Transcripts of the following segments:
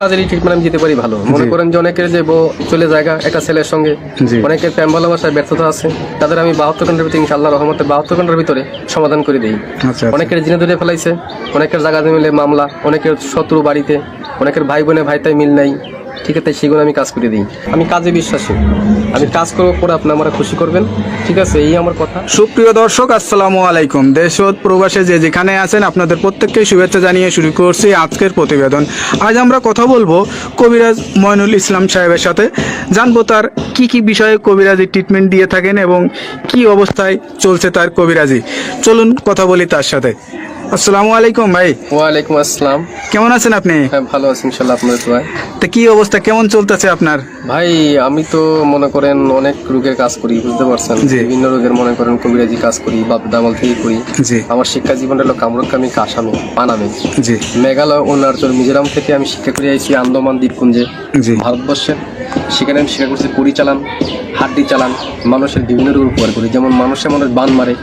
কাজেরই ট্রিটমেন্ট আমি দিতে পারি ভালো। মনে করেন যে অনেকের যে বউ চলে জায়গা একটা ছেলের সঙ্গে, অনেকের প্রেম ভালোবাসায় ব্যর্থতা আছে, তাদের আমি 72 ঘন্টার ভিতরে ইনশাআল্লাহ রহমতে 72 ঘন্টার ভিতরে সমাধান করে দিই। অনেকের জিনে ধরে ফেলাইছে, অনেকের জায়গা মিলে মামলা, অনেকের শত্রু বাড়িতে, অনেকের ভাই বোনে ভাইতাই মিল নাই, ঠিক আছে, সেগুলো আমি কাজ করে দিই। আমি কাজে বিশ্বাসী, আমি কাজ করবো পরে আপনি আমার খুশি করবেন, ঠিক আছে, এই আমার কথা। সুপ্রিয় দর্শক, আসসালামু আলাইকুম। দেশ ও প্রবাসে যে যেখানে আছেন আপনাদের প্রত্যেককে শুভেচ্ছা জানিয়ে শুরু করছি আজকের প্রতিবেদন। আজ আমরা কথা বলবো কবিরাজ মইনুল ইসলাম সাহেবের সাথে, জানবো তার কি কি বিষয়ে কবিরাজি ট্রিটমেন্ট দিয়ে থাকেন এবং কি অবস্থায় চলছে তার কবিরাজি। চলুন কথা বলি তার সাথে। আসসালামু আলাইকুম ভাই। ওয়ালাইকুম আসসালাম। কেমন আছেন আপনি? হ্যাঁ, ভালো আছি ইনশাআল্লাহ, আপনাদের দোয়ায়। তো কি অবস্থা, কেমন চলতেছে আপনার? ভাই আমি তো মনে করেন অনেক রোগের কাজ করি, বুঝতে পারছেন, বিভিন্ন রোগের মনে করেন কবিরাজি কাজ করি, বাপ দামাল থেকে করি। আমার শিক্ষা জীবনটা হলো কামরুকামি, কাসামি, পানামে, মেঘালয়, অরুণাচল, মিজোরাম থেকে আমি শিক্ষা করে আইছি আন্দামান দ্বীপপুঞ্জে, ভারতবর্ষে। সেখানে আমি শিক্ষা করছি কুড়ি চালান, হাড্ডি চালান, মানুষের বিভিন্ন রোগ উপকার করি, যেমন মানুষের মনে বান মারে।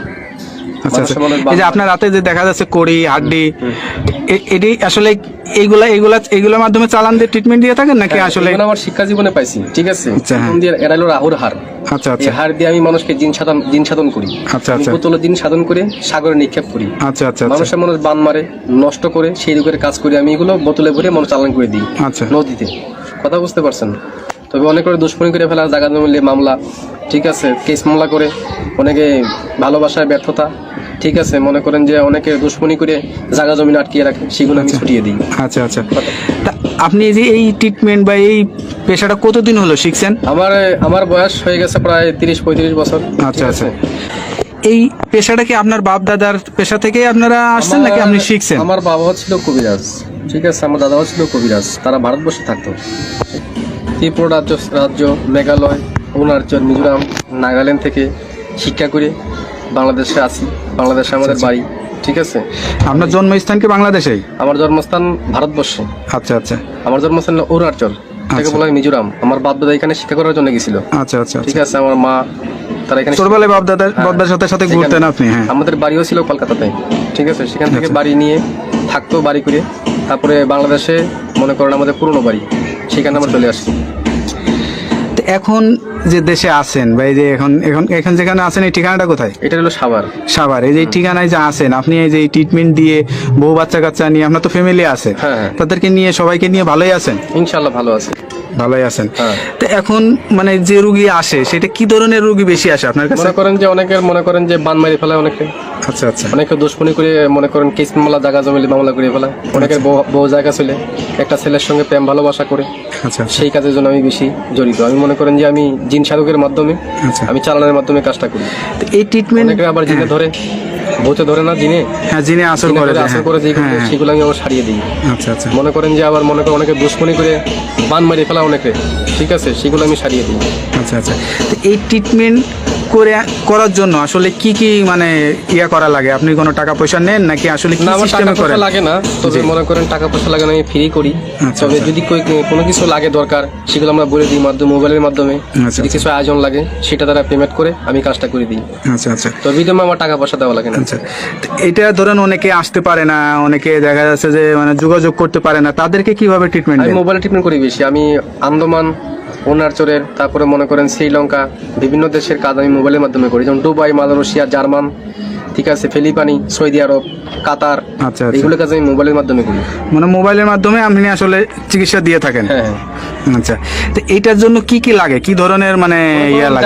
এই যে আপনার রাতে যে দেখা যাচ্ছে কড়ি হাড্ডি, এটি আসলে এইগুলোর মাধ্যমে চালান দিয়ে ট্রিটমেন্ট দিয়ে থাকেন নাকি? আসলে আমার শিক্ষা জীবনে পাইছি, ঠিক আছে, এরা হলো রাহুর হার। আচ্ছা আচ্ছা, হার দিয়ে আমি মানুষকে জিন সাধন করি। আচ্ছা আচ্ছা, বোতলে জিন সাধন করে সাগরে নিক্ষেপ করি। আচ্ছা আচ্ছা, মানুষের মানুষ বান মারে, নষ্ট করে, সেই রোগের কাজ করি আমি। এগুলো বোতলে ভরে মানুষ চালান করে দিই নদীতে। কথা বুঝতে পারছেন? তবে অনেক করে দুষ্কর্মী করে ফেলা, জায়গা জমিলে মামলা, ঠিক আছে, কেস মামলা করে, অনেকে ভালোবাসায় ব্যর্থতা, ঠিক আছে, মনে করেন যে অনেকে দুশ্মনী করে জায়গা জমি আটকিয়ে রাখে, সেগুলো আমি ছুটিয়ে দিই। আচ্ছা আচ্ছা, আপনি যে এই ট্রিটমেন্ট বা এই পেশাটা কতদিন হলো শিখছেন? আমার বয়স হয়ে গেছে প্রায় 30-35 বছর। আচ্ছা আচ্ছা, এই পেশাটা কি আপনার বাপ দাদার পেশা থেকে আপনারা আসছেন নাকি আপনি শিখছেন? আমার বাবাও ছিল কবিরাজ, ঠিক আছে, আমার দাদাও ছিল কবিরাজ। তারা ভারতবর্ষে থাকতো, ত্রিপুরা রাজ্য, মেঘালয়, অরুণাচল, মিজোরাম, নাগাল্যান্ড থেকে শিক্ষা করে বাংলাদেশে আছি। বাংলাদেশে আমাদের বাড়ি, ঠিক আছে। আপনার জন্মস্থান কি বাংলাদেশেই? আমার জন্মস্থান ভারতবর্ষে। আচ্ছা আচ্ছা, আমার জন্মস্থান অরুণাচল, তাকে বলা হয় মিজোরাম। আমার বাপ দাদা এখানে শিক্ষা করার জন্য গেছিল। আচ্ছা আচ্ছা, ঠিক আছে। আমার মা তারা এখানে ছোটবেলায় বাপ দাদার সাথে ঘুরতেন আপনি? হ্যাঁ, আমাদের বাড়িও ছিল কলকাতাতে, ঠিক আছে। সেখান থেকে বাড়ি নিয়ে থাকতো, বাড়ি করে তারপরে বাংলাদেশে মনে করেন আমাদের পুরনো বাড়ি, সেখানে আমরা চলে আসছি। এখন যে দেশে আছেন বা এই যে এখন যেখানে আছেন, এই ঠিকানাটা কোথায়? এটা হলো সাভার। এই যে ঠিকানায় যে আছেন আপনি, এই যে ট্রিটমেন্ট দিয়ে বউ বাচ্চা কাচ্চা নিয়ে, আপনার তো ফ্যামিলি আছে, তাদেরকে নিয়ে সবাইকে নিয়ে ভালোই আছেন? ইনশাআল্লাহ ভালো আছে। ভালোই আছেন। তো এখন মানে যে রোগী আসে, সেটা কি ধরনের রোগী বেশি আসে আপনার কাছে? মনে করেন যে অনেকের মনে করেন যে বান মারি ফেলায় অনেকে। আচ্ছা আচ্ছা, অনেকে দুশ্মনী করে মনে করেন কেস মামলা, জায়গা জমিলে মামলা করে ফেলায়। অনেকের বউ জায়গা ছিল, একটা ছেলের সঙ্গে প্রেম ভালোবাসা করে। আচ্ছা, সেই কাজের জন্য আমি বেশি জড়িত। আমি মনে করেন যে আমি জিন সাধকের মাধ্যমে, আমি চালানোর মাধ্যমে কাজটা করি। তো এই ট্রিটমেন্ট অনেকে আবার জিনে ধরে, ভূতে ধরে না, জিনে আসর করে সেগুলো আমি আবার সারিয়ে দিই। আচ্ছা আচ্ছা, মনে করেন যে আবার মনে করেন অনেকে দুশ্মনী করে বান মারি ফেলা অনেকে, ঠিক আছে, সেগুলো আমি সারিয়ে দিই। আচ্ছা আচ্ছা, তো এই ট্রিটমেন্ট করার জন্য আসলে কি কি মানে করা লাগে? আপনি কোনো টাকা পয়সা নেন নাকি আসলে কি সিস্টেমে করেন? লাগে না, তবে মনে করেন টাকা পয়সা লাগে না, আমি ফ্রি করি। তবে যদি কোনো কিছু লাগে দরকার, সেগুলো আমরা বলে দিই মোবাইলের মাধ্যমে। যদি কিছু আয়োজন লাগে, সেটা দ্বারা পেমেন্ট করে আমি কাজটা করে দিই। আচ্ছা আচ্ছা, তো বিধমে আমার টাকা পয়সা দেওয়া লাগে না। আচ্ছা, এটা ধরেন অনেকে আসতে পারে না, অনেকে দেখা যাচ্ছে যে মানে যোগাযোগ করতে পারে না, তাদেরকে কিভাবে ট্রিটমেন্ট? আমি মোবাইলে ট্রিটমেন্ট করি বেশি। আমি আন্দামান, অরুণাচলের, তারপরে মনে করেন শ্রীলঙ্কা, বিভিন্ন দেশের কাজ আমি মোবাইলের মাধ্যমে করি, যেমন দুবাই, মালয়েশিয়া, জার্মান, ঠিক আছে, ফিলিপাইনি, সৌদি আরব, কাতার। আচ্ছা, এগুলো কাজ আমি মোবাইলের মাধ্যমে করি। মানে মোবাইলের মাধ্যমে আপনি আসলে চিকিৎসা দিয়ে থাকেন? হ্যাঁ। আচ্ছা, তো এইটার জন্য কি কি লাগে, কি ধরনের মানে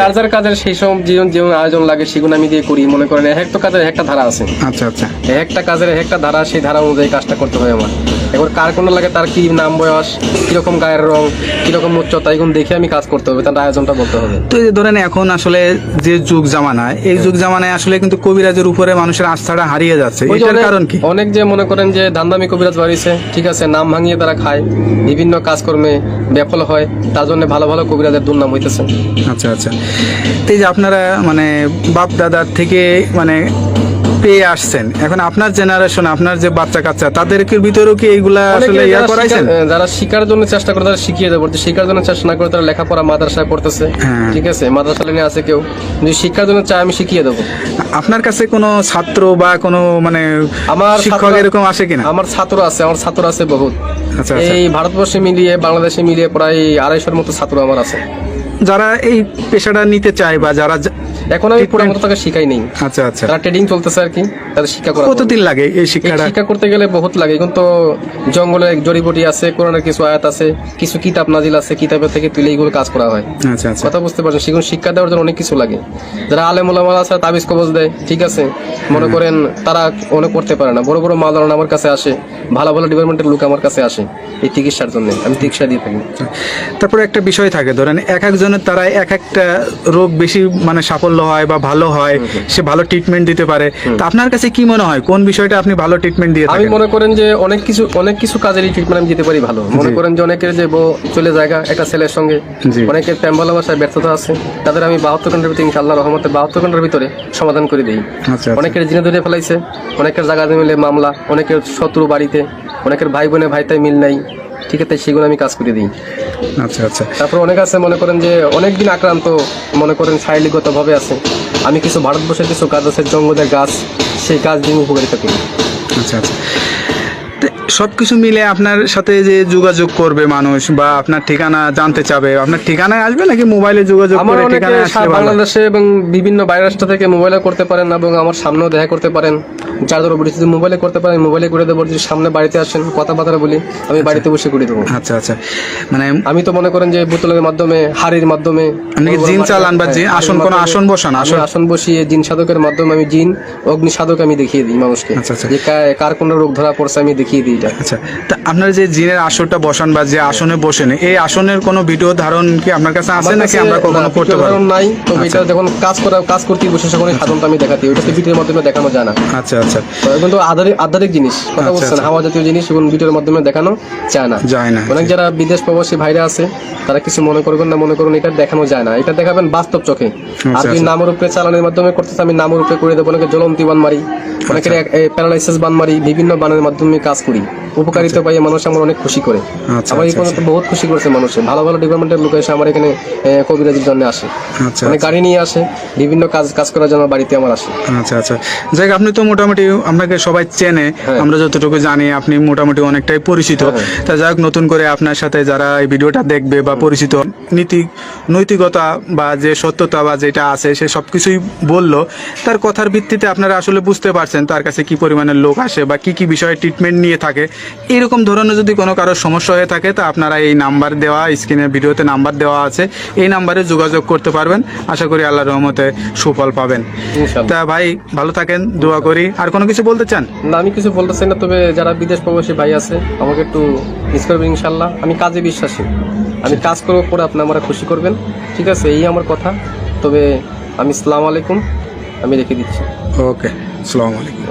চার্জার কাজের সেই সব যেমন আয়োজন লাগে, সেগুলো আমি দিয়ে করি। মনে করেন একটা কাজের একটা ধারা আছে। আচ্ছা আচ্ছা, একটা কাজের একটা ধারা, সেই ধারা অনুযায়ী কাজটা করতে হয় আমার। এবার কার কোনো লাগে, তার কি নাম, বয়স, কিরকম গায়ের রং, কিরকম উচ্চতা, এগুলো দেখে আমি কাজ করতে হবে, তার আয়োজনটা বলতে হবে। তো এই ধরেন এখন আসলে যে যুগ জামানায়, এই যুগ জামানায় আসলে কিন্তু কবিরাজের উপরে মানুষের আস্থাটা হারিয়ে যাচ্ছে। এটার কারণ কি? অনেক যে মনে করেন যে ধান্দামি কবিরাজ বাড়িছে, ঠিক আছে, নাম ভাঙিয়ে তারা খায়, বিভিন্ন কাজকর্মে ব্যাফল হয়, তার জন্য ভালো ভালো কবিরাজের দুর্নাম হইতেছে। আচ্ছা আচ্ছা, এই যে আপনারা মানে বাপ দাদার থেকে মানে পেয়ে আসছেন, এখন আপনার জেনারেশন, আপনার যে বাচ্চা কাচ্চা, তাদেরকে ভিতরেও কি এইগুলা আসলে ইয়া করাইছেন? যারা শিকার জন্য চেষ্টা করে তারা শিখিয়ে দেবো, শিকার জন্য চেষ্টা না করে তারা লেখাপড়া মাদ্রাসায় পড়তেছে, ঠিক আছে, মাদ্রাসা লাইনে আছে কেউ, যদি শিক্ষার জন্য চায় আমি শিখিয়ে দেবো। আপনার কাছে কোনো ছাত্র বা কোনো মানে আমার শিক্ষক এরকম আসে কিনা? আমার ছাত্র আছে বহুত। আচ্ছা, এই ভারতবর্ষে মিলিয়ে বাংলাদেশে মিলিয়ে প্রায় 250-র মতো ছাত্র আমার আছে, যারা এই পেশাটা নিতে চায় বা যারা এখন আমি পুরো মতো তাকে শিখাই নেই। আচ্ছা আচ্ছা, তারা ট্রেডিং চলতেছে আর কি, তাদের শিক্ষা করা। কতদিন লাগে এই শিক্ষাটা? শিক্ষা করতে গেলে বহুত লাগে, এখন তো জঙ্গলে জড়িবুটি আছে, কোরআনের কিছু আয়াত আছে, কিছু কিতাব নাজিল আছে, কিতাবের থেকে তুলে এইগুলো কাজ করা হয়। আচ্ছা আচ্ছা, কথা বুঝতে পারছেন, সেগুলো শিক্ষা দেওয়ার জন্য অনেক কিছু লাগে। যারা আলেম ওলামা আছে তাবিজ কবজ দেয়, ঠিক আছে, মনে করেন তারা অনেক করতে পারে না, বড় বড় মাওলানা আমার কাছে আসে, ভালো ভালো ডিপার্টমেন্টের লোক আমার কাছে আসে এই চিকিৎসার জন্য, আমি চিকিৎসা দিয়ে থাকি। তারপরে একটা বিষয় থাকে, ধরেন এক একজনের তারা এক একটা রোগ বেশি মানে সাফল্য হয় বা ভালো হয়, সে ভালো ট্রিটমেন্ট দিতে পারে। তা আপনার কাছে কি মনে হয় কোন বিষয়টা আপনি ভালো ট্রিটমেন্ট দিয়ে থাকেন? আমি মনে করেন যে অনেক কিছু কাজেরই ট্রিটমেন্ট আমি দিতে পারি ভালো। মনে করেন যে অনেকের যে চলে জায়গা একটা ছেলের সঙ্গে, অনেকের প্রেম ভালোবাসায় ব্যর্থতা আছে, তাদের আমি 72 ঘন্টার ভিতরে ইনশাআল্লাহ রহমতে 72 ঘন্টার ভিতরে সমাধান করে দিই। অনেকের জিনে ধরে ফেলাইছে, অনেকের জায়গা মিলে মামলা, অনেকের শত্রু বাড়িতে, অনেকের ভাই বোনে ভাইতাই মিল নাই, ঠিক আছে, সেগুলো আমি কাজ করে দিই। আচ্ছা আচ্ছা, তারপর অনেক আছে মনে করেন যে অনেকদিন আক্রান্ত, মনে করেন শারীরিকগত ভাবে আছে, আমি কিছু ভারতবর্ষের কিছু গাছ আছে, জঙ্গলের গাছ, সেই গাছ দিয়ে উপকারিতা করি। আচ্ছা আচ্ছা, সবকিছু মিলে আপনার সাথে যে যোগাযোগ করবে মানুষ বা আপনার ঠিকানা জানতে চাবে, আপনার ঠিকানায় আসবে নাকি মোবাইলে যোগাযোগ করে ঠিকানায় আসলে? বাংলাদেশে এবং বিভিন্ন বাইরের রাষ্ট্র থেকে মোবাইলে করতে পারেন এবং আমার সামনেও দেখা করতে পারেন, যার ধরো বলেছি মোবাইলে করতে পারেন, মোবাইলে করে দেবো। যদি সামনে বাড়িতে আসেন, কথাবার্তা বলি, আমি বাড়িতে বসে করে দেবো। আচ্ছা আচ্ছা, মানে আমি তো মনে করেন যে বোতলের মাধ্যমে, হাড়ির মাধ্যমে জিন চালান বা আসন, কোন আসন বসান, আসন বসিয়ে জিন সাধকের মাধ্যমে আমি জিন অগ্নি সাধক আমি দেখিয়ে দিই মানুষকে, যে কার কোন রোগ ধরা পড়ছে আমি দেখিয়ে দিই। আচ্ছা, তা আপনার যে জিনের আসনটা বসান বা যে আসনে বসেন, এই আসনের কোনো ভিডিও ধারণ কি আপনার কাছে আছে নাকি আমরা কখনো করতে পারবো? নাই, তো এটা যখন কাজ করতে বসে তখন সাধনটা আমি দেখাতে, ওটা তো ভিডিওর মাধ্যমে দেখানো যায় না। আচ্ছা আচ্ছা, কিন্তু আধ্যাত্মিক জিনিস, কথা বলছেন, হাওয়া জাতীয় জিনিস, এবং ভিডিওর মাধ্যমে দেখানো যায় না। অনেক যারা বিদেশ প্রবাসী ভাইরা আছে, তারা কিছু মনে করবেন না, মনে করুন এটা দেখানো যায় না, এটা দেখাবেন বাস্তব চোখে। আর যদি নামের উপরে চালানোর মাধ্যমে করতেছে, আমি নামের উপরে করে দেবো। অনেকে জ্বলন্তি বান মারি, অনেকের প্যারালাইসিস বান মারি, বিভিন্ন বানের মাধ্যমে কাজ করি, উপকারিতা পাই, মানুষ আমার অনেক খুশি করে। আমার এই পর্যন্ত বহুত খুশি করেছে মানুষ, ভালো ভালো ডিপার্টমেন্টের লোক এসে আমার এখানে কবিরাজির জন্য আসে, মানে গাড়ি নিয়ে আসে, বিভিন্ন কাজ করার জন্য বাড়িতে আমার আসে। আচ্ছা আচ্ছা, যাই হোক, আপনি তো মোটামুটি আপনাকে সবাই চেনে, আমরা যতটুকু জানি আপনি মোটামুটি অনেকটাই পরিচিত। তা যাই হোক, নতুন করে আপনার সাথে যারা এই ভিডিওটা দেখবে বা পরিচিত, নৈতিকতা বা যে সত্যতা বা যেটা আছে সে সবকিছুই বললো, তার কথার ভিত্তিতে আপনারা আসলে বুঝতে পারছেন তার কাছে কি পরিমাণের লোক আসে বা কি কি বিষয়ে ট্রিটমেন্ট নিয়ে থাকে। এরকম ধরনের যদি কোনো কারোর সমস্যা হয়ে থাকে, তা আপনারা এই নাম্বার দেওয়া, স্ক্রিনে ভিডিওতে নাম্বার দেওয়া আছে, এই নাম্বারে যোগাযোগ করতে পারবেন। আশা করি আল্লাহর রহমতে সুফল পাবেন। তা ভাই ভালো থাকেন, দোয়া করি। আর কোনো কিছু বলতে চান? না, আমি কিছু বলতে চাই না, তবে যারা বিদেশ প্রবাসী ভাই আছে আমাকে একটু মিস করবেন ইনশাল্লাহ। আমি কাজে বিশ্বাসী, আমি কাজ করবো, পরে আপনি আমরা খুশি করবেন, ঠিক আছে, এই আমার কথা। তবে আমি আসসালামু আলাইকুম, আমি রেখে দিচ্ছি। ওকে, আসসালামু আলাইকুম।